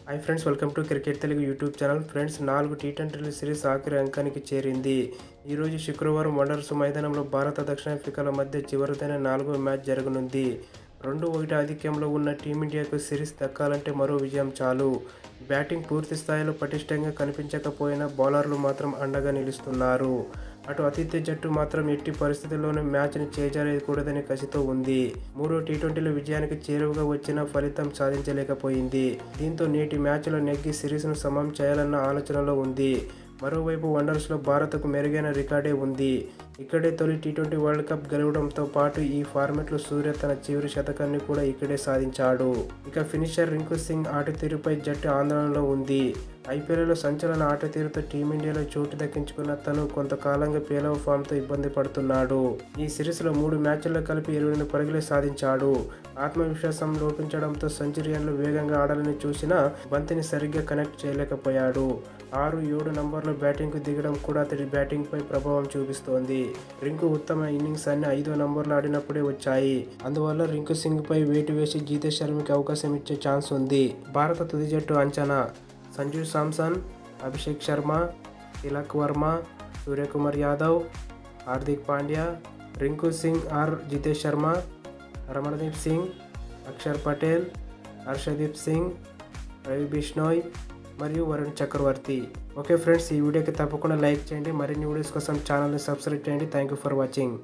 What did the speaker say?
Hi friends, welcome to cricket Telugu YouTube channel. Friends, 4 T20 series ఆఖరి అంకానికి చేరింది. ఈరోజు శుక్రవారం వండర్స్ మైదానంలో భారత దక్షిణాఫ్రికాల మధ్య చివరిదైన 4వ మ్యాచ్ జరగనుంది. 2-1 ఆధిక్యంలో ఉన్న టీమిండియాకు సిరీస్ దక్కాలంటే మరో విజయం చాలు. బ్యాటింగ్ పూర్తి స్థాయిలో పటిష్టంగా కనిపించకపోయినా బౌలర్లు మాత్రం అండగా నిలుస్తున్నారు. అటు ఆతిథ్య జట్టు మాత్రం ఎట్టి పరిస్థితుల్లోనూ మ్యాచ్ని చేజారకూడదని కసితో ఉంది. 3వ టీ20లో విజయానికి చేరువగా వచ్చినా ఫలితం సాధించలేకపోయింది. దీంతో నేటి మ్యాచ్లో నెగ్గి సిరీస్ను సమం చేయాలన్న ఆలోచనలో ఉంది. మరోవైపు వండర్స్లో భారత్కు మెరుగైన రికార్డే ఉంది. ఇక్కడే తొలి టీ20 వరల్డ్ కప్ గెలవడంతో పాటు ఈ ఫార్మాట్లో సూర్య తన చివరి శతకాన్ని కూడా ఇక్కడే సాధించాడు. ఇక ఫినిషర్ రింకు సింగ్ ఆటతీరుపై జట్టు ఆందోళనలో ఉంది. ఐపీఎల్లో సంచలన ఆటతీరుతో టీమిండియాలో చోటు దక్కించుకున్న తను కొంతకాలంగా పేలవ ఫామ్తో ఇబ్బంది పడుతున్నాడు. ఈ సిరీస్లో 3 మ్యాచ్ల్లో కలిపి 28 పరుగులే సాధించాడు. ఆత్మవిశ్వాసం లోపించడంతో సెంచరీయన్లు వేగంగా ఆడాలని చూసినా బంతిని సరిగ్గా కనెక్ట్ చేయలేకపోయాడు. 6-7 నంబర్లో బ్యాటింగ్కు దిగడం కూడా అతడి బ్యాటింగ్పై ప్రభావం చూపిస్తోంది. రింకు ఉత్తమ ఇన్నింగ్స్ అన్ని 5వ నంబర్లో ఆడినప్పుడే వచ్చాయి. అందువల్ల రింకు సింగ్పై వేటు వేసి జితేష్ శర్మకి అవకాశం ఇచ్చే ఛాన్స్ ఉంది. భారత తుది జట్టు అంచనా: సంజు శాంసన్, అభిషేక్ శర్మ, తిలక్ వర్మ, సూర్యకుమార్ యాదవ్, హార్దిక్ పాండ్యా, రింకు సింగ్ ఆర్ జితేష్ శర్మ, రమణదీప్ సింగ్, అక్షర్ పటేల్, హర్షదీప్ సింగ్, రవి బిష్ణోయ్ మరియు వరుణ్ చక్రవర్తి. ఓకే ఫ్రెండ్స్, ఈ వీడియోకి తప్పకుండా లైక్ చేయండి. మరిన్ని వీడియోస్ కోసం ఛానల్ని సబ్స్క్రైబ్ చేయండి. Thank you for watching.